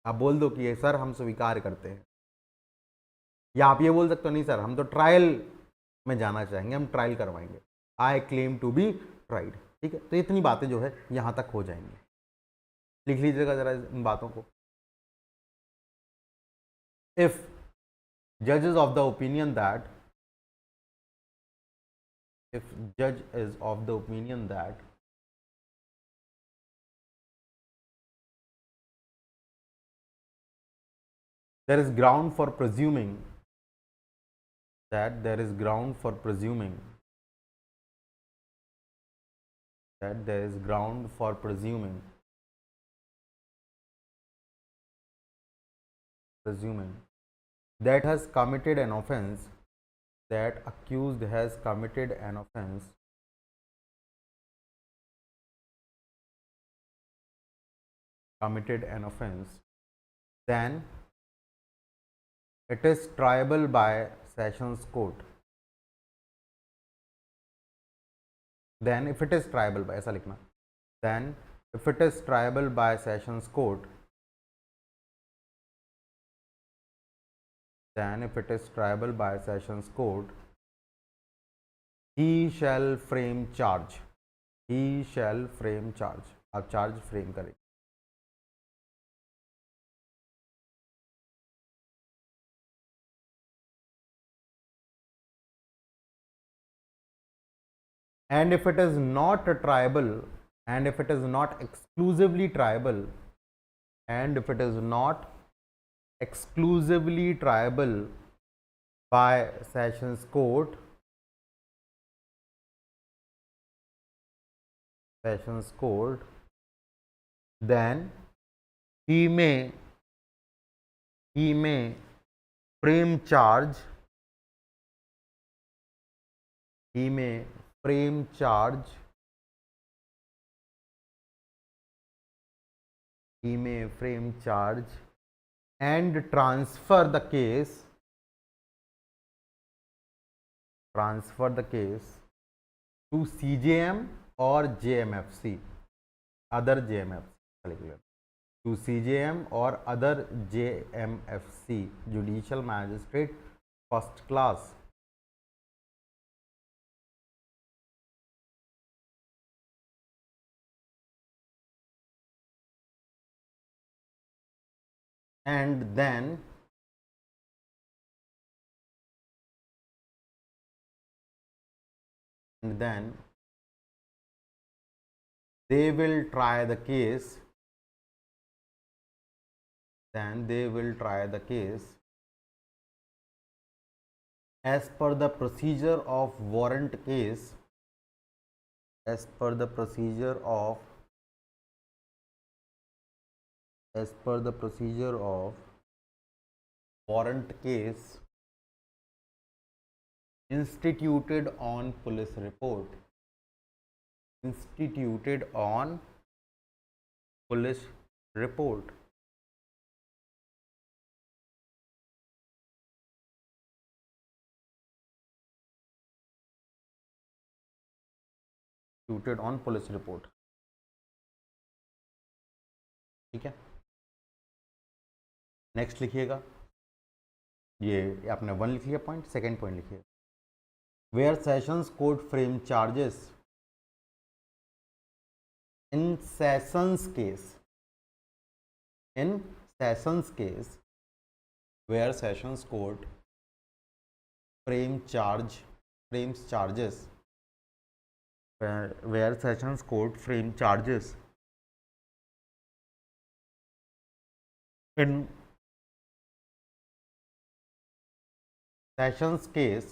Speaker 1: आप बोल दो कि ये सर हम स्वीकार करते हैं, या आप ये बोल सकते हो नहीं सर हम तो ट्रायल में जाना चाहेंगे, हम ट्रायल करवाएंगे, I claim to be tried. ठीक है, तो इतनी बातें जो है यहां तक हो जाएंगी। लिख लीजिएगा जरा इन बातों को। If judge is of the opinion that if judge is of the opinion that there is ground for presuming that there is ground for presuming that there is ground for presuming that has committed an offense, that accused has committed an offense then it is triable by sessions court. Then if it is triable by, ऐसा लिखना, then if it is triable by sessions court, then if it is triable by sessions court, he shall frame charge, he shall frame charge। आप charge frame करें। And if it is not triable, and if it is not exclusively triable, and if it is not exclusively triable by sessions court, then he may frame charge, he may frame charge, he may frame charge and transfer the case to CJM or JMFC, other JMFC, to CJM or other JMFC, Judicial Magistrate First Class। And then they will try the case, as per the procedure of warrant case, as per the procedure of warrant case instituted on police report, instituted on police report। एक्यूटेड on police report. ठीक है, next लिखिएगा, ये आपने 1 लिख लिया point, second point लिखिए, where sessions court frame charges in sessions case, in sessions case where sessions court frames charges, where sessions court frame charges in sessions case,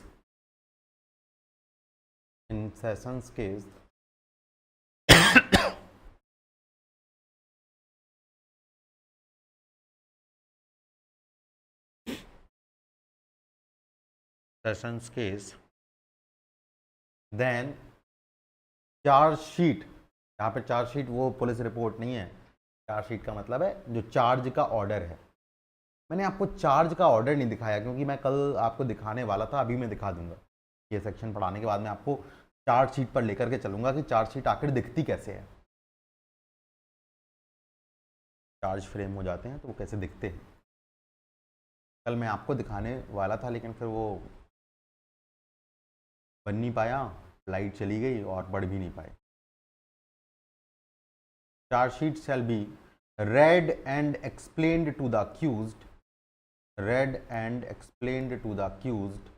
Speaker 1: in sessions case sessions case, then charge sheet, यहाँ पे charge sheet वो police report नहीं है, charge sheet का मतलब है जो charge का ऑर्डर है। मैंने आपको चार्ज का ऑर्डर नहीं दिखाया क्योंकि मैं कल आपको दिखाने वाला था, अभी मैं दिखा दूंगा। ये सेक्शन पढ़ाने के बाद मैं आपको चार्ज शीट पर लेकर के चलूंगा कि चार्ज शीट आखिर दिखती कैसे है, चार्ज फ्रेम हो जाते हैं तो वो कैसे दिखते हैं। कल मैं आपको दिखाने वाला था लेकिन फिर वो बन नहीं पाया, लाइट चली गई और पढ़ भी नहीं पाए। Charge sheet shall be read and explained to the accused, read and explained to the accused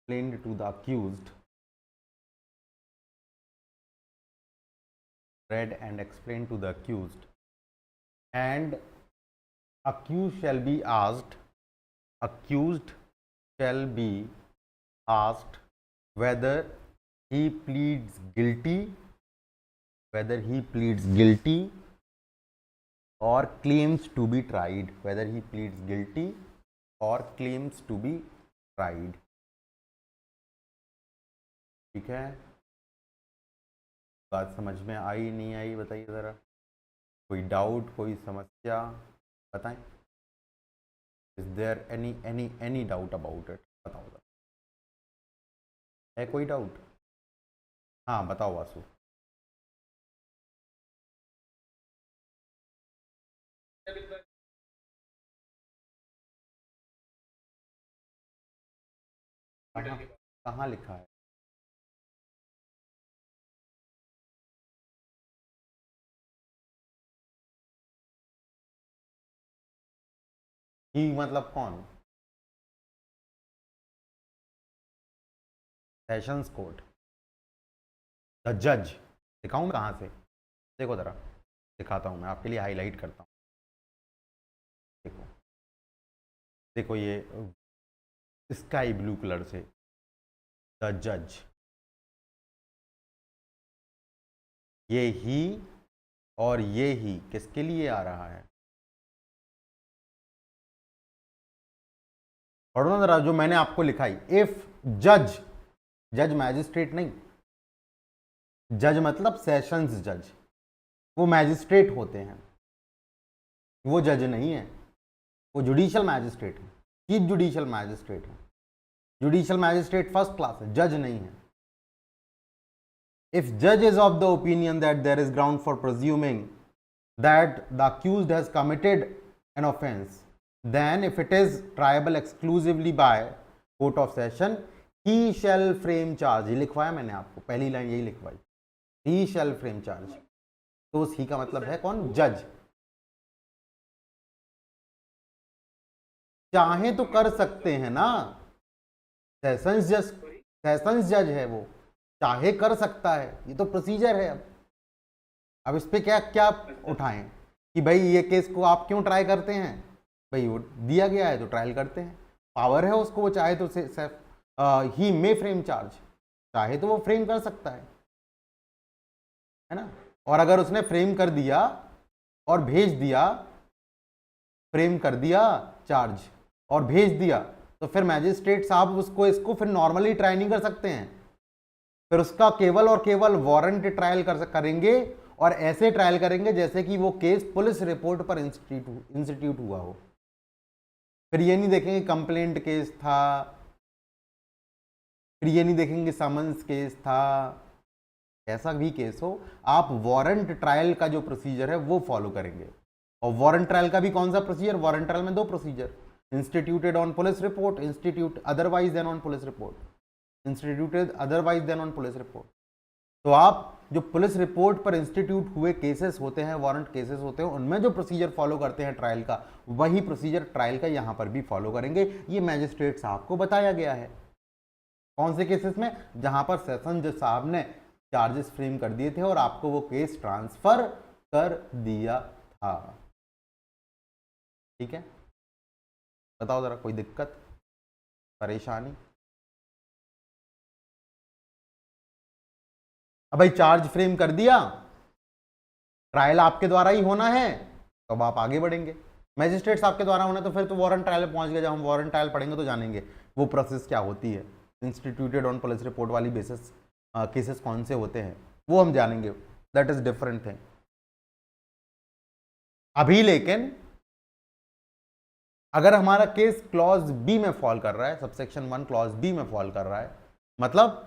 Speaker 1: explained to the accused, read and explained to the accused, and accused shall be asked, accused shall be asked whether he pleads guilty, whether he pleads guilty or claims to be tried, whether he pleads guilty or claims to be tried। ठीक है, बात समझ में आई नहीं आई बताइए ज़रा, कोई doubt, कोई समस्या बताएं। Is there any doubt about it, बताओ ज़रा, है कोई डाउट? हाँ बताओ वासु। कहाँ लिखा है? ही मतलब कौन? सेशंस कोर्ट, द जज। दिखाऊं कहाँ से? देखो ज़रा, दिखाता हूँ मैं आपके लिए, हाईलाइट करता हूँ। देखो देखो ये स्काई ब्लू कलर से द जज, ये ही और ये ही किसके लिए आ रहा है? पढ़ो ना जरा जो मैंने आपको लिखाई, इफ जज, जज मैजिस्ट्रेट नहीं, जज मतलब सेशंस जज, वो मैजिस्ट्रेट होते हैं, वो जज नहीं है, वो जुडिशियल मैजिस्ट्रेट है, चीफ जुडिशियल मैजिस्ट्रेट है। जुडिशियल मैजिस्ट्रेट फर्स्ट क्लास है, जज नहीं है। इफ जज is of the opinion that there is ground for presuming that the accused has committed an offence, then if it is triable exclusively by court of session, he shall frame charge। ये लिखवाया मैंने आपको, पहली line यही लिखवाई, he shall frame charge। तो उस ही का मतलब है कौन? जज। चाहे तो कर सकते हैं ना, सेशंस जज, सेशंस जज है वो, चाहे कर सकता है, ये तो प्रोसीजर है। अब इस पे क्या क्या उठाएं कि भाई ये केस को आप क्यों ट्राई करते हैं? भाई वो दिया गया है तो ट्रायल करते हैं, पावर है उसको, वो चाहे तो ही मे फ्रेम चार्ज, चाहे तो वो फ्रेम कर सकता है ना। और अगर उसने फ्रेम कर दिया और भेज दिया, फ्रेम कर दिया चार्ज और भेज दिया, तो फिर मैजिस्ट्रेट साहब इसको फिर नॉर्मली ट्राई नहीं कर सकते हैं, फिर उसका केवल और केवल वारंट ट्रायल करेंगे, और ऐसे ट्रायल करेंगे जैसे कि वो केस पुलिस रिपोर्ट पर इंस्टीट्यूट हुआ हो। फिर ये नहीं देखेंगे कंप्लेंट केस था, फिर ये नहीं देखेंगे समन्स केस था, ऐसा भी केस हो, आप वारंट ट्रायल का जो प्रोसीजर है वो फॉलो करेंगे। और वारंट ट्रायल का भी कौन सा प्रोसीजर, वारंट ट्रायल में 2 procedure, instituted on police report, institute otherwise than on police report, instituted otherwise than on police report. तो आप जो पुलिस रिपोर्ट पर इंस्टीट्यूट हुए केसेस होते हैं, वारंट केसेस होते हैं, उनमें जो प्रोसीजर फॉलो करते हैं ट्रायल का, वही प्रोसीजर ट्रायल का यहां पर भी फॉलो करेंगे। ये मैजिस्ट्रेट साहब को बताया गया है। कौन से केसेस में, जहां पर सेशन जज साहब ने चार्जेस फ्रेम कर दिए थे और आपको वो केस ट्रांसफर कर दिया था। ठीक है, बताओ जरा कोई दिक्कत परेशानी? अब भाई चार्ज फ्रेम कर दिया, ट्रायल आपके द्वारा ही होना है, तो अब आप आगे बढ़ेंगे। मैजिस्ट्रेट साहब के द्वारा होना है तो फिर तो वारंट ट्रायल में पहुंच गए। जब हम वारंट ट्रायल पढ़ेंगे तो जानेंगे वो प्रोसेस क्या होती है, इंस्टीट्यूटेड ऑन पुलिस रिपोर्ट वाली बेसिस केसेस कौन से होते हैं वो हम जानेंगे, दैट इज डिफरेंट थिंग। अभी लेकिन अगर हमारा केस क्लॉज बी में फॉल कर रहा है, सबसेक्शन 1 क्लॉज बी में फॉल कर रहा है, मतलब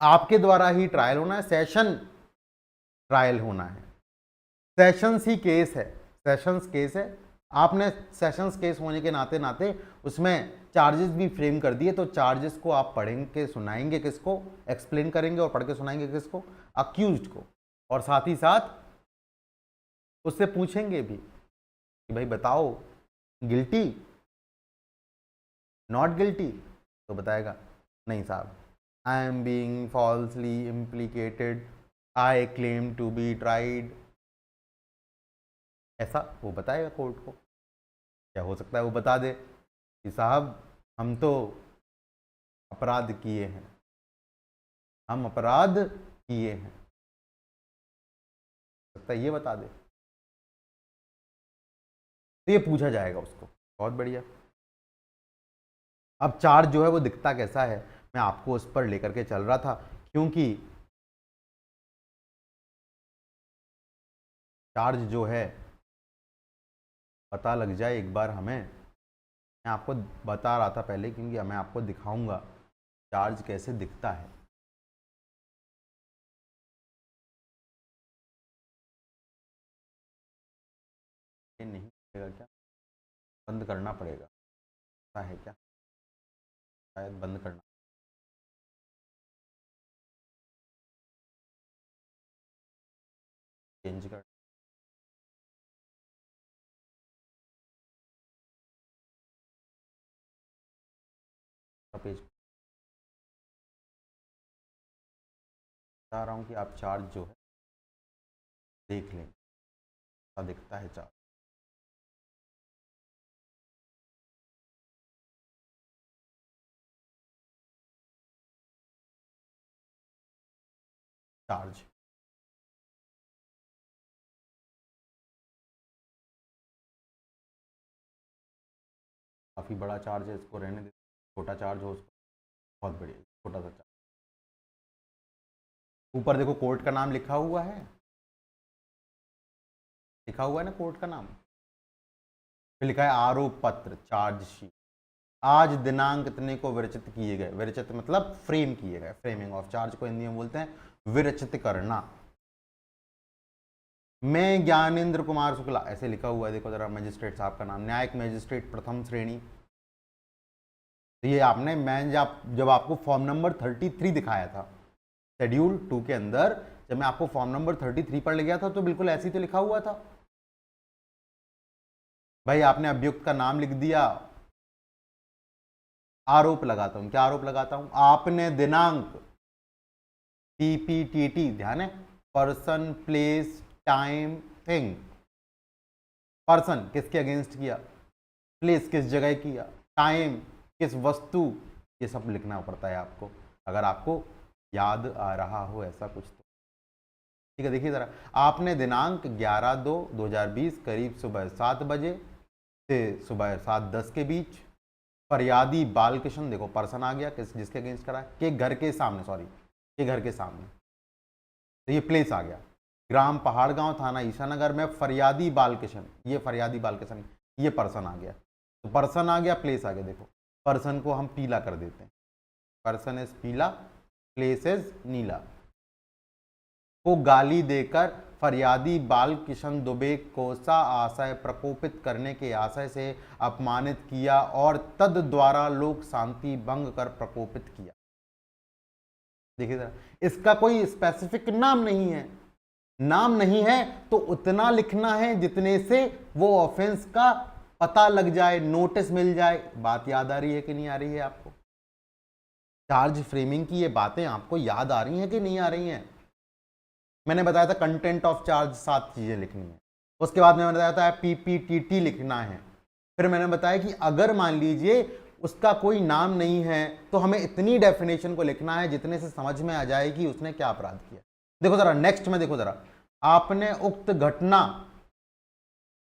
Speaker 1: आपके द्वारा ही ट्रायल होना है, सेशन ट्रायल होना है, सेशंस ही केस है, सेशंस केस है, आपने सेशंस केस होने के नाते नाते उसमें चार्जेस भी फ्रेम कर दिए, तो चार्जेस को आप पढ़ेंगे सुनाएंगे किसको, एक्सप्लेन करेंगे और पढ़ के सुनाएंगे किसको, अक्यूज्ड को, और साथ ही साथ उससे पूछेंगे भी कि भाई बताओ गिल्टी नॉट गिल्टी, तो बताएगा नहीं साहब, I am being falsely implicated, I claim to be tried, ऐसा वो बताएगा कोर्ट को। क्या हो सकता है वो बता दे कि साहब हम तो अपराध किए हैं, हम अपराध किए हैं, सकता है ये बता दे, तो ये पूछा जाएगा उसको। बहुत बढ़िया। अब चार्ज जो है वो दिखता कैसा है, मैं आपको उस पर लेकर के चल रहा था, क्योंकि चार्ज जो है पता लग जाए एक बार हमें, मैं आपको बता रहा था पहले, क्योंकि मैं आपको दिखाऊंगा चार्ज कैसे दिखता है। ये नहीं दिखेगा क्या, बंद करना पड़ेगा, ऐसा है क्या, शायद बंद करना, चेंज कर, पेज बता रहा हूँ कि आप चार्ज जो है देख लें, ऐसा दिखता है चार्ज। चार्ज काफ़ी बड़ा चार्ज है, इसको रहने दे, छोटा चार्ज हो उसको, बहुत बढ़िया, छोटा सा चार्ज। ऊपर देखो कोर्ट का नाम लिखा हुआ है, लिखा हुआ है ना कोर्ट का नाम, फिर लिखा है आरोप पत्र चार्जशीट, आज दिनांक इतने को विरचित किए गए, विरचित मतलब फ्रेम किए गए, फ्रेमिंग ऑफ चार्ज को हिंदी में बोलते हैं विरचित करना। मैं ज्ञानेंद्र कुमार शुक्ला, ऐसे लिखा हुआ है, देखो जरा मजिस्ट्रेट साहब का नाम, न्यायिक मजिस्ट्रेट प्रथम श्रेणी। तो ये आपने, मैं जब आपको फॉर्म नंबर 33 दिखाया था शेड्यूल 2 के अंदर, जब मैं आपको फॉर्म नंबर 33 पर ले गया था, तो बिल्कुल ऐसे ही तो लिखा हुआ था भाई, आपने अभियुक्त का नाम लिख दिया, आरोप लगाता हूं, क्या आरोप लगाता हूं, आपने दिनांक पीपीटीटी, ध्यान है, person place time thing, person किसके अगेंस्ट किया, प्लेस किस जगह किया, टाइम किस वस्तु, ये सब लिखना पड़ता है आपको, अगर आपको याद आ रहा हो ऐसा कुछ तो। ठीक है, देखिए जरा, आपने दिनांक 11/2/2020 करीब सुबह 7 बजे से सुबह 7:10 के बीच। फरियादी बालकिशन, देखो पर्सन आ गया किस जिसके अगेंस्ट करा है, के घर के सामने, सॉरी के घर के सामने, तो ये प्लेस आ गया। ग्राम पहाड़गांव, थाना ईसानगर में फरियादी बालकिशन, ये फरियादी बालकिशन, ये पर्सन आ गया। तो पर्सन आ गया, प्लेस आ गया। देखो पर्सन को हम पीला कर देते हैं, पर्सन इज पीला, प्लेस इज नीला। को गाली देकर फरियादी बाल किशन दुबे को सा आशय प्रकोपित करने के आशय से अपमानित किया और तद द्वारा लोक शांति भंग कर प्रकोपित किया। देखिए जरा, इसका कोई स्पेसिफिक नाम नहीं है, नाम नहीं है तो उतना लिखना है जितने से वो ऑफेंस का पता लग जाए, नोटिस मिल जाए। बात याद आ रही है कि नहीं आ रही है आपको? चार्ज फ्रेमिंग की ये बातें आपको याद आ रही हैं कि नहीं आ रही हैं? मैंने बताया था कंटेंट ऑफ चार्ज 7 चीजें लिखनी है, उसके बाद मैंने बताया था पीपीटीटी लिखना है। फिर मैंने बताया कि अगर मान लीजिए उसका कोई नाम नहीं है तो हमें इतनी डेफिनेशन को लिखना है जितने से समझ में आ जाए कि उसने क्या अपराध किया। देखो जरा नेक्स्ट में, देखो जरा, आपने उक्त घटना,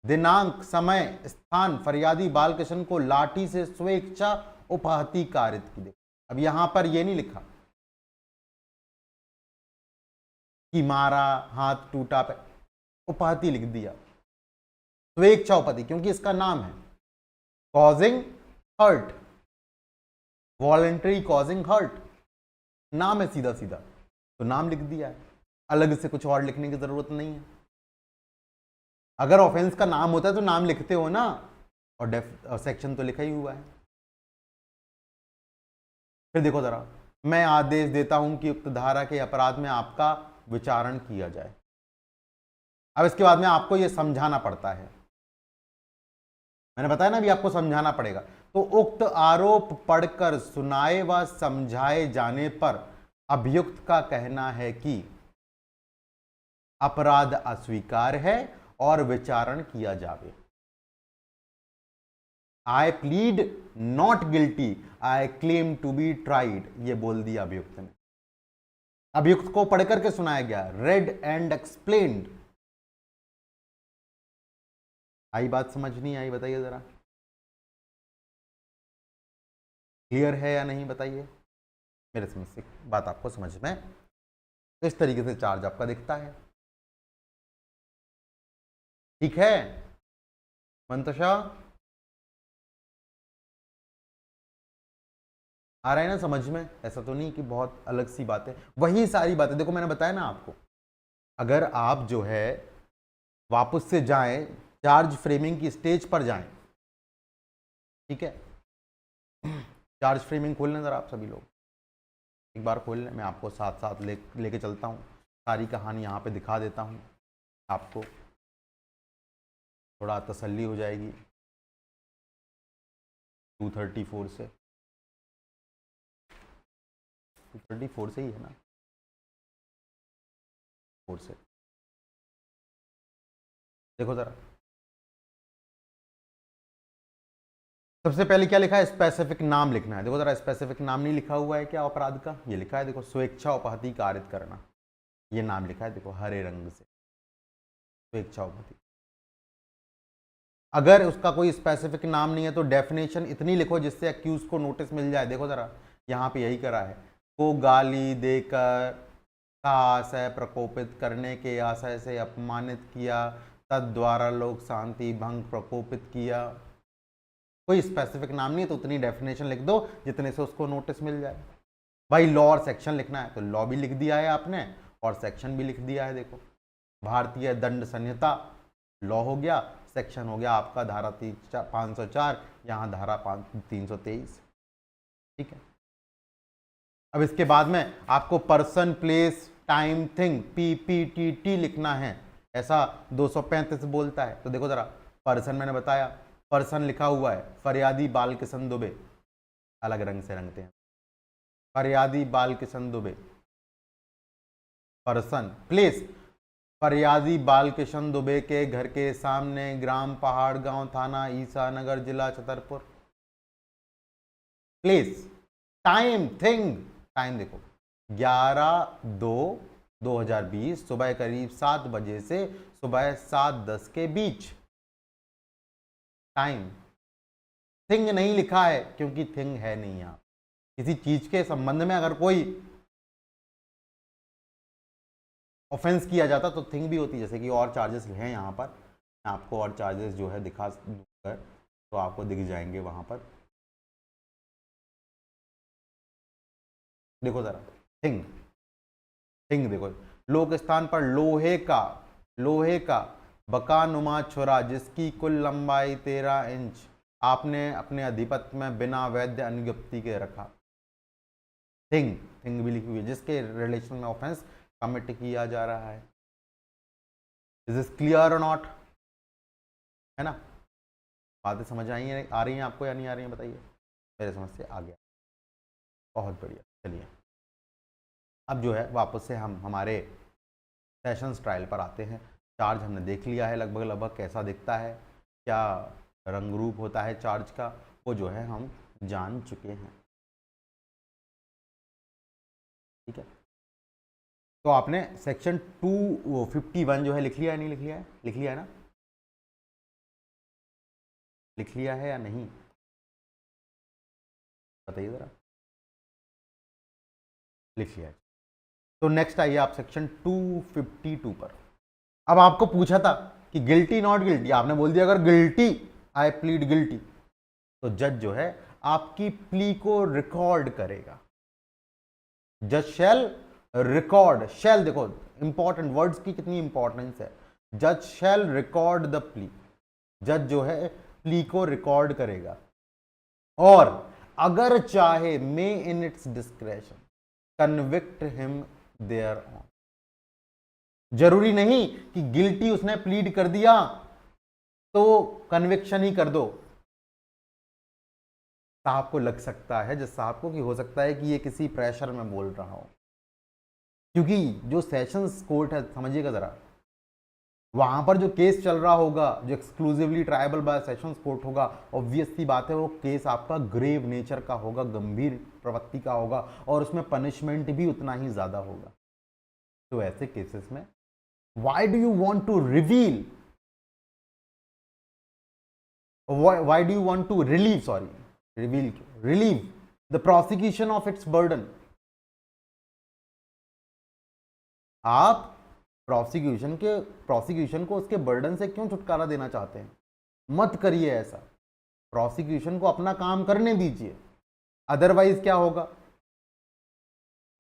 Speaker 1: दिनांक, समय, स्थान फरियादी बालकिशन को लाठी से स्वेच्छा उपहति कारित की। देखो अब यहां पर ये नहीं लिखा कि मारा, हाथ टूटा पे, उपहति लिख दिया, स्वेच्छा उपहति, क्योंकि इसका नाम है causing hurt, voluntary causing hurt, नाम है सीधा सीधा, तो नाम लिख दिया है, अलग से कुछ और लिखने की जरूरत नहीं है। अगर ऑफेंस का नाम होता है तो नाम लिखते हो ना, और सेक्शन तो लिखा ही हुआ है। फिर देखो जरा, मैं आदेश देता हूं कि उक्त धारा के अपराध में आपका विचारण किया जाए। अब इसके बाद में आपको यह समझाना पड़ता है, मैंने बताया ना अभी आपको समझाना पड़ेगा। तो उक्त आरोप पढ़कर सुनाए व समझाए जाने पर अभियुक्त का कहना है कि अपराध अस्वीकार है और विचारण किया जावे। I plead not guilty, I claim to be tried, ये बोल दिया अभियुक्त ने। अभियुक्त को पढ़ करके सुनाया गया, रेड एंड एक्सप्लेन्ड। आई बात समझ नहीं आई? बताइए जरा, क्लियर है या नहीं बताइए। मेरे समझ से बात आपको समझ में, तो इस तरीके से चार्ज आपका दिखता है। ठीक है मंतोषा, आ रहा है ना समझ में? ऐसा तो नहीं कि बहुत अलग सी बातें, वही सारी बातें। देखो मैंने बताया ना आपको, अगर आप जो है वापस से जाएं, चार्ज फ्रेमिंग की स्टेज पर जाएं, ठीक है, चार्ज फ्रेमिंग खोल लें जरा आप सभी लोग, एक बार खोल लें, मैं आपको साथ साथ लेके चलता हूं, सारी कहानी यहाँ पे दिखा देता हूं, आपको थोड़ा तसल्ली हो जाएगी। 234 से, 234 से ही है ना, 4 से देखो जरा। सबसे पहले क्या लिखा है? स्पेसिफिक नाम लिखना है। देखो जरा, स्पेसिफिक नाम नहीं लिखा हुआ है क्या अपराध का? ये लिखा है देखो, स्वेच्छा उपहति कारित करना, ये नाम लिखा है देखो हरे रंग से, स्वेच्छा उपहति। अगर उसका कोई स्पेसिफिक नाम नहीं है तो डेफिनेशन इतनी लिखो जिससे एक्यूज को नोटिस मिल जाए। देखो जरा, यहाँ पे यही करा है, को गाली देकर आशय प्रकोपित करने के आशय से अपमानित किया, तद द्वारा लोक शांति भंग प्रकोपित किया। कोई स्पेसिफिक नाम नहीं है तो उतनी डेफिनेशन लिख दो जितने से उसको नोटिस मिल जाए। भाई लॉ और सेक्शन लिखना है तो लॉ भी लिख दिया है आपने और सेक्शन भी लिख दिया है। देखो, भारतीय दंड संहिता लॉ हो गया, सेक्शन हो गया आपका धारा 504, यहाँ धारा 323। ठीक है, अब इसके बाद में आपको पर्सन, प्लेस, टाइम, थिंग, पीपीटीटी लिखना है, ऐसा 235 बोलता है। तो देखो जरा, पर्सन मैंने बताया, पर्सन लिखा हुआ है फरियादी बालकिशन दुबे, अलग रंग से रंगते हैं, फरियादी बालकिशन दुबे पर्सन। प्लेस, फरियादी बालकिशन दुबे के घर के सामने, ग्राम पहाड़गांव, थाना ईसानगर, जिला Chhatarpur. Place, time, thing, time देखो 11/2/2020 सुबह करीब 7 बजे से सुबह 7:10 के बीच। टाइम। थिंग नहीं लिखा है क्योंकि थिंग है नहीं यहाँ। किसी चीज के संबंध में अगर कोई ऑफेंस किया जाता तो थिंग भी होती, जैसे कि और चार्जेस हैं यहाँ पर, मैं आपको और चार्जेस जो है दिखा दूंगा तो आपको दिख जाएंगे वहां पर। देखो जरा, थिंग, थिंग देखो, लोक स्थान पर लोहे का बकानुमा छुरा जिसकी कुल लंबाई 13 इंच आपने अपने अधिपत्य में बिना वैध अनुज्ञप्ति के रखा। थिंग, थिंग भी लिखी हुई है जिसके रिलेशन में ऑफेंस कमिट किया जा रहा है। इज दिस क्लियर और नॉट? है ना? बातें समझ आ रही हैं आपको या नहीं आ रही हैं बताइए। मेरे समझ से आ गया, बहुत बढ़िया। चलिए अब जो है वापस से हम हमारे सेशंस ट्रायल पर आते हैं। चार्ज हमने देख लिया है लगभग लगभग कैसा दिखता है, क्या रंग रूप होता है चार्ज का, वो जो है हम जान चुके हैं। ठीक है, तो आपने सेक्शन 251 जो है लिख लिया है, नहीं लिख लिया है? लिख लिया है ना? लिख लिया है या नहीं बताइए ज़रा। लिख लिया है। तो नेक्स्ट आइए आप सेक्शन 252 पर। अब आपको पूछा था कि गिल्टी नॉट गिल्टी, आपने बोल दिया अगर गिल्टी, आई प्लीड गिल्टी, तो जज जो है आपकी प्ली को रिकॉर्ड करेगा। जज शैल रिकॉर्ड, शैल देखो इंपॉर्टेंट वर्ड्स की कितनी इंपॉर्टेंस है। जज शैल रिकॉर्ड द प्ली, जज जो है प्ली को रिकॉर्ड करेगा और अगर चाहे may in its discretion convict him thereon. जरूरी नहीं कि गिल्टी उसने प्लीड कर दिया तो कन्विक्शन ही कर दो। साहब को लग सकता है, जज साहब को, कि हो सकता है कि ये किसी प्रेशर में बोल रहा हो, क्योंकि जो सेशंस कोर्ट है समझिएगा जरा, वहां पर जो केस चल रहा होगा जो exclusively tribal bye sessions court होगा, ऑब्वियस सी बात है वो केस आपका ग्रेव नेचर का होगा, गंभीर प्रवृत्ति का होगा और उसमें पनिशमेंट भी उतना ही ज्यादा होगा। तो ऐसे केसेस में why do you want to reveal, why do you want to relieve, sorry reveal, relieve the prosecution of its burden. आप प्रोसिक्यूशन को उसके बर्डन से क्यों छुटकारा देना चाहते हैं? मत करिए ऐसा, प्रोसिक्यूशन को अपना काम करने दीजिए। अदरवाइज क्या होगा,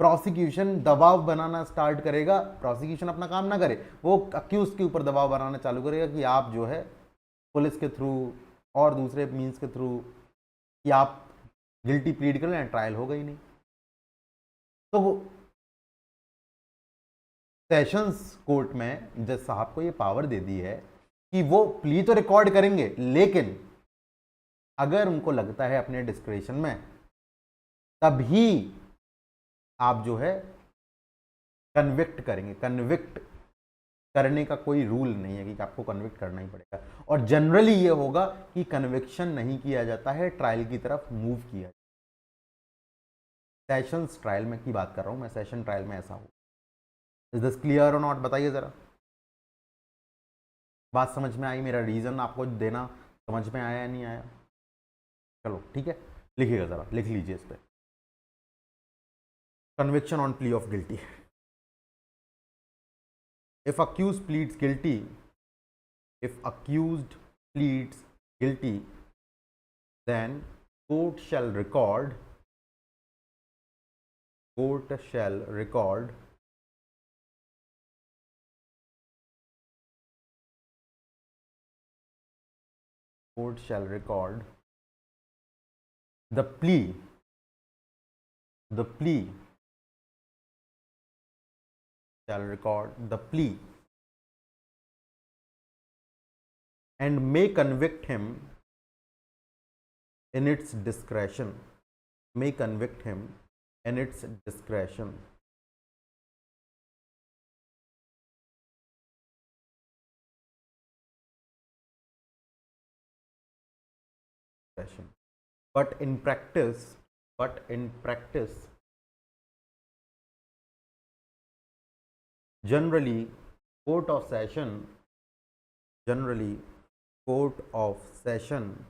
Speaker 1: प्रोसिक्यूशन दबाव बनाना स्टार्ट करेगा, प्रोसिक्यूशन अपना काम ना करे, वो अक्यूज के ऊपर दबाव बनाना चालू करेगा कि आप जो है पुलिस के थ्रू और दूसरे मीन्स के थ्रू कि आप गिल्टी प्लीड कर लें, ट्रायल होगा ही नहीं। तो सेशंस कोर्ट में जज साहब को ये पावर दे दी है कि वो प्ली तो रिकॉर्ड करेंगे, लेकिन अगर उनको लगता है अपने डिस्क्रिप्शन में, तभी आप जो है कन्विक्ट करेंगे। कन्विक्ट करने का कोई रूल नहीं है कि आपको कन्विक्ट करना ही पड़ेगा, और जनरली ये होगा कि कन्विक्शन नहीं किया जाता है, ट्रायल की तरफ मूव किया जाता है। सेशंस ट्रायल में की बात कर रहा हूं मैं, सेशन ट्रायल में ऐसा हो। इज दिस क्लियर और नॉट बताइए जरा। बात समझ में आई? मेरा रीजन आपको देना समझ में आया या नहीं आया? चलो ठीक है, लिखिएगा जरा, लिख लीजिए इस पर। Conviction on plea of guilty. If accused pleads guilty, if accused pleads guilty, then court shall record, court shall record court shall record the plea, the plea shall record the plea and may convict him in its discretion, may convict him in its discretion. But in practice, generally court of session court of session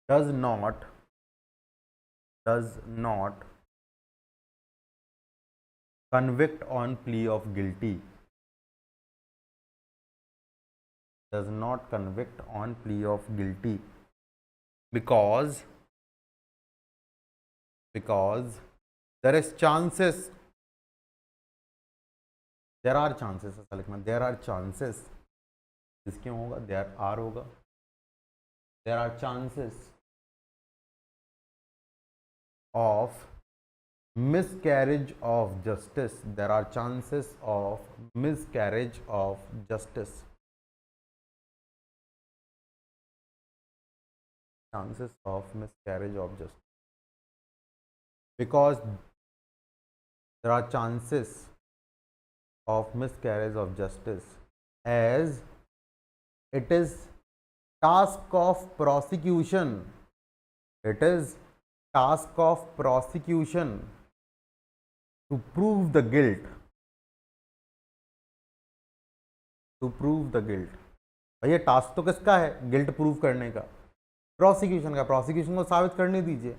Speaker 1: does not convict on plea of guilty, does not convict on plea of guilty, because there is chances, there are chances, ऐसा लिखना, there are chances, इसक्यों होगा, there are होगा, there are chances of miscarriage of justice, there are chances of miscarriage of justice, chances of miscarriage of justice, because there are chances of miscarriage of justice, as it is task of prosecution, it is task of prosecution to prove the guilt, to prove the guilt। भैया task तो किसका है, guilt prove करने का, prosecution का, prosecution को साबित करने दीजिए।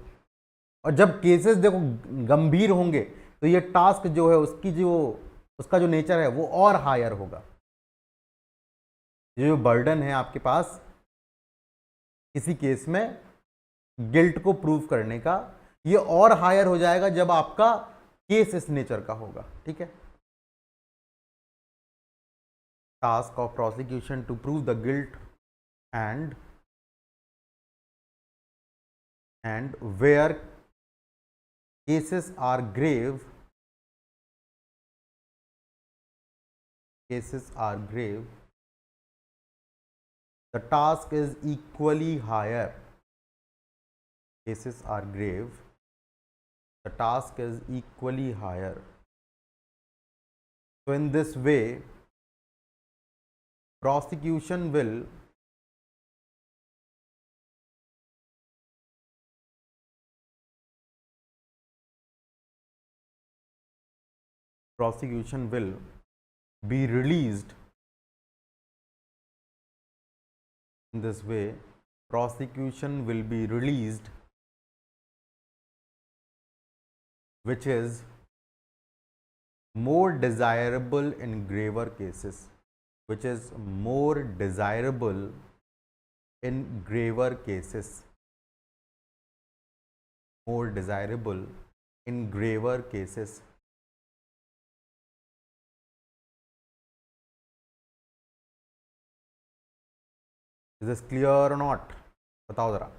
Speaker 1: और जब केसेस देखो गंभीर होंगे तो ये टास्क जो है उसका जो नेचर है वो और हायर होगा। ये जो बर्डन है आपके पास किसी केस में गिल्ट को प्रूव करने का, ये और हायर हो जाएगा जब आपका केस इस नेचर का होगा। ठीक है, task of prosecution to prove the guilt and where cases are grave, the task is equally higher, cases are grave, the task is equally higher। So in this way prosecution will be released, in this way prosecution will be released, which is more desirable in graver cases, which is more desirable in graver cases, more desirable in graver cases। Is this clear or not? बताओ जरा।